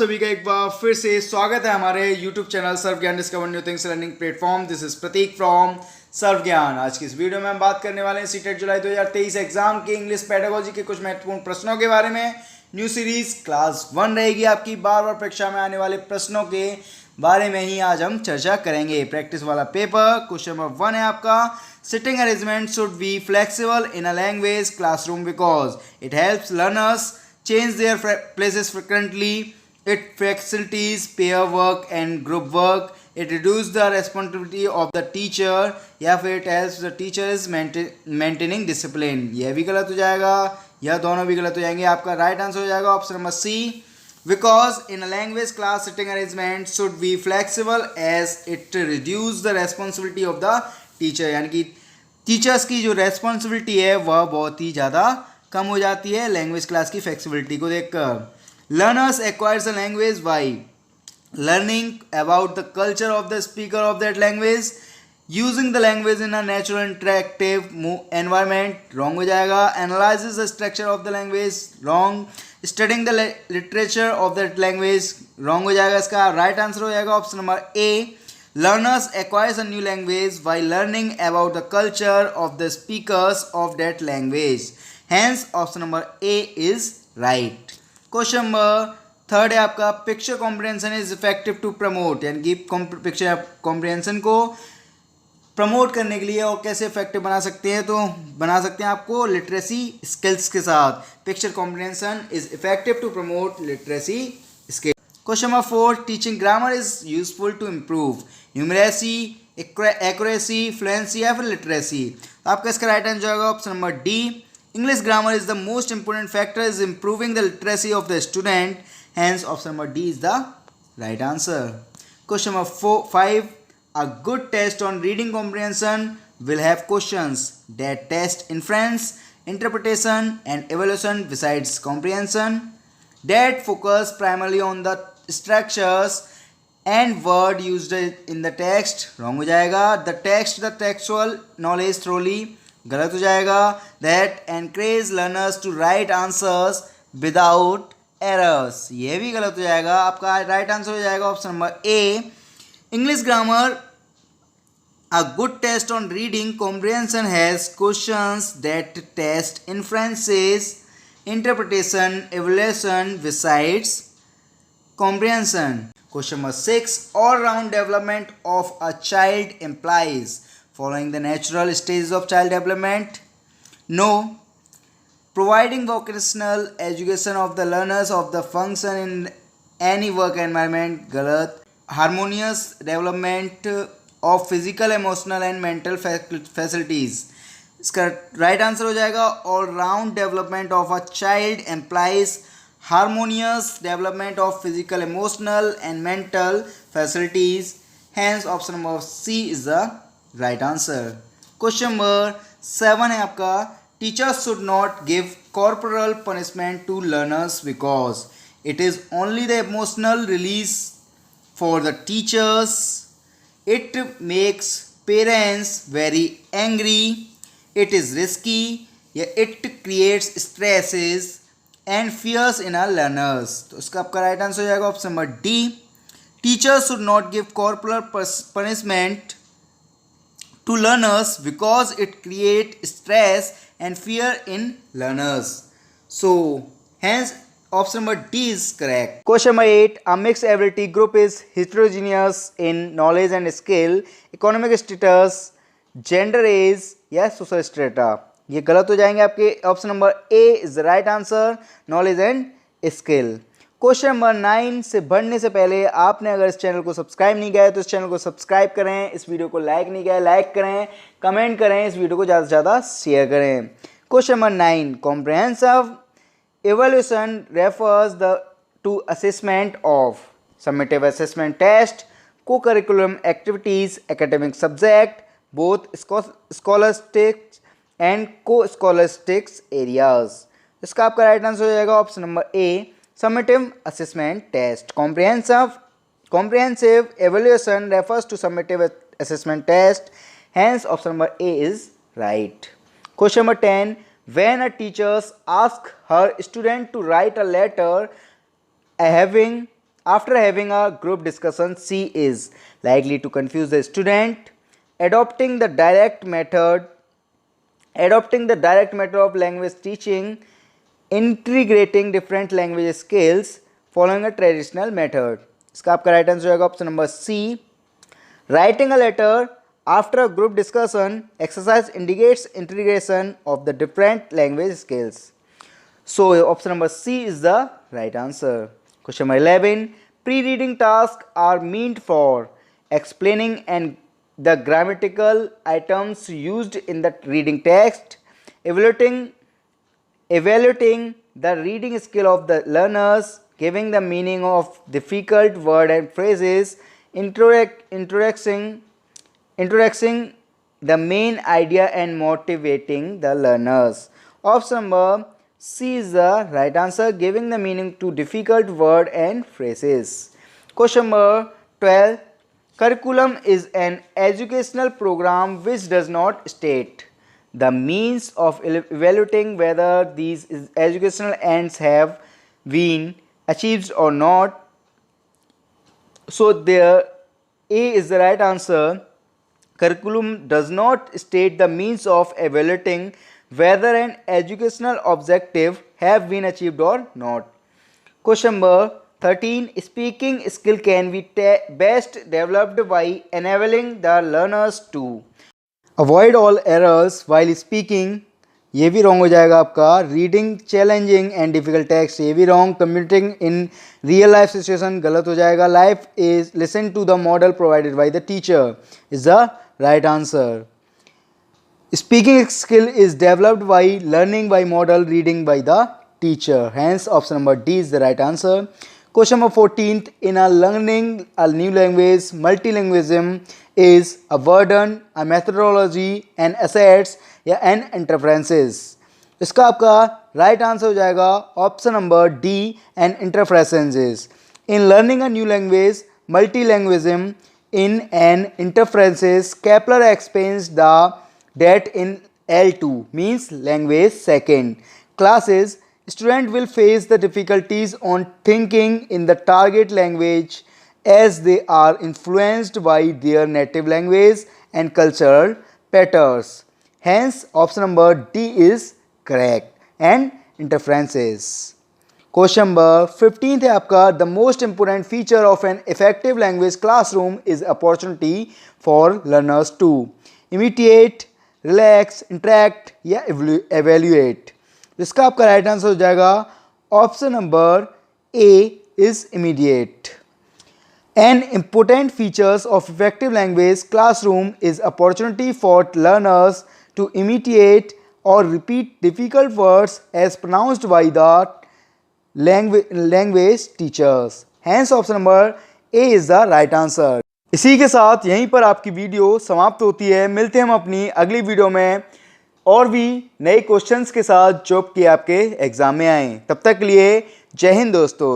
सभी का एक बार फिर से स्वागत है हमारे YouTube channel Sarva Gyan discover new things learning platform. This is Prateek from Sarva Gyan. आज की इस वीडियो में हम बात करने वाले हैं सीटेट जुलाई 2023 एग्जाम के इंग्लिश पेडागोजी के कुछ महत्वपूर्ण प्रश्नों के बारे में। न्यू सीरीज क्लास 1 रहेगी आपकी। बार बार परीक्षा में आने वाले प्रश्नों के बारे में ही आज हम चर्चा करेंगे। प्रैक्टिस वाला पेपर क्वेश्चन नंबर 1 है आपका, sitting arrangement should be flexible in a language classroom because it helps learners change their places frequently. It facilitates pair work and group work. It reduces the responsibility of the teacher या फिर it helps the teachers maintaining discipline। यह भी गलत हो जाएगा, यह दोनों भी गलत हो जाएंगे। आपका राइट आंसर हो जाएगा option number C, because in a language class sitting arrangement should be flexible as it reduce the responsibility of the teacher। यानी कि टीचर्स की जो रेस्पॉन्सिबिलिटी है वह बहुत ही ज़्यादा कम हो जाती है लैंग्वेज क्लास की फ्लेक्सिबिलिटी को देखकर। Learners acquires a language by learning about the culture of the speaker of that language, using the language in a natural interactive environment, wrong हो जाएगा। Analyses the structure of the language, wrong. Studying the literature of that language, wrong हो जाएगा। इसका right answer हो जाएगा option number A, learners acquires a new language by learning about the culture of the speakers of that language, hence option number A is right। Question number 3 है आपका, picture comprehension is effective to promote, यानी कि picture comprehension को promote करने के लिए और कैसे इफेक्टिव बना सकते हैं, तो बना सकते हैं आपको लिटरेसी स्किल्स के साथ। Picture comprehension is effective to promote literacy skills. Question number 4, teaching grammar is useful to improve numeracy, accuracy, fluency या फिर लिटरेसी। तो आपका इसका राइट आंसर होगा option number D, English grammar is the most important factor is improving the literacy of the student, hence option number D is the right answer. Question number 5, a good test on reading comprehension will have questions that test inference, interpretation and evaluation besides comprehension, that focus primarily on the structures and word used in the text, wrong हो जाएगा। the text the textual knowledge thoroughly, गलत हो जाएगा। that encourage learners to write answers without errors, ये भी गलत हो जाएगा। आपका राइट आंसर हो जाएगा option number A, English grammar a good test on reading comprehension has questions that test inferences, interpretation, evaluation besides comprehension। Question number 6, all round development of a child implies following the natural stages of child development, no, providing vocational education of the learners of the function in any work environment, galat, harmonious development of physical, emotional and mental facilities। इसका right answer हो जाएगा all round development of a child employs harmonious development of physical, emotional and mental facilities, hence option number C is the right answer. Question number 7 है आपका, teachers should not give corporal punishment to learners because it is only the emotional release for the teachers, it makes parents very angry, it is risky, it creates stresses and fears in our learners। तो इसका आपका right answer हो जाएगा option number D, teachers should not give corporal punishment to learners because it create stress and fear in learners, so hence option number D is correct। Question number 8, a mixed ability group is heterogeneous in knowledge and skill, economic status, gender, age या social strata। ये गलत हो जाएंगे आपके। Option number A is the right answer, knowledge and skill. Question number 9 से बढ़ने से पहले आपने अगर इस चैनल को सब्सक्राइब नहीं किया है तो इस चैनल को सब्सक्राइब करें, इस वीडियो को लाइक नहीं किया है लाइक करें, कमेंट करें, इस वीडियो को ज़्यादा से ज़्यादा शेयर करें। Question number 9, comprehensive evaluation refers to assessment of summative assessment test, co-curriculum activities, academic subject, both scholastics and co-scholastics areas। इसका आपका राइट आंसर हो जाएगा option number A, summative assessment test। comprehensive evaluation refers to summative assessment test, hence option number A is right। Question number 10, when a teacher asks her student to write a letter having After having a group discussion, C is likely to confuse the student. Adopting the direct method of language teaching, integrating different language skills following a traditional method. इसका आपका right answer होगा option number C. Writing a letter after a group discussion exercise indicates integration of the different language skills. So option number C is the right answer. Question number 11. Pre-reading tasks are meant for explaining and the grammatical items used in the reading text, evaluating the reading skill of the learners, giving the meaning of difficult words and phrases, introducing the main idea and motivating the learners. Option number C is the right answer, giving the meaning to difficult word and phrases. Question number 12. Curriculum is an educational program which does not state the means of evaluating whether these educational ends have been achieved or not. So there A is the right answer. Curriculum does not state the means of evaluating whether an educational objective have been achieved or not. Question number 13. Speaking skill can be best developed by enabling the learners to avoid all errors while speaking. ये भी wrong हो जाएगा आपका. Reading challenging and difficult text, ये भी wrong. Communicating in real life situation, गलत हो जाएगा. Life is listen to the model provided by the teacher is the right answer. Speaking skill is developed by learning by model, reading by the teacher. Hence, option number D is the right answer. Question number 14th. In a learning a new language, multilingualism is a burden, a methodology, an assets या an interferences. इसका आपका right answer हो जाएगा option number D, an interferences. In learning a new language, multilingualism in an interferences, Kepler explains that in L2 means language second classes, student will face the difficulties on thinking in the target language as they are influenced by their native language and cultural patterns. Hence option number D is correct, and interferences. Question number 15th है आपका. The most important feature of an effective language classroom is opportunity for learners to imitate, relax, interact या evaluate. इसका आपका right answer हो जाएगा option number A is immediate. An important features of effective language classroom is opportunity for learners to immediate और repeat difficult words as pronounced by the language teachers. Hence option number A is the right answer. इसी के साथ यहीं पर आपकी video समाप्त होती है. मिलते हैं हम अपनी अगली वीडियो में और भी नए क्वेश्चंस के साथ जो कि आपके एग्जाम में आए. तब तक के लिए जय हिंद दोस्तों.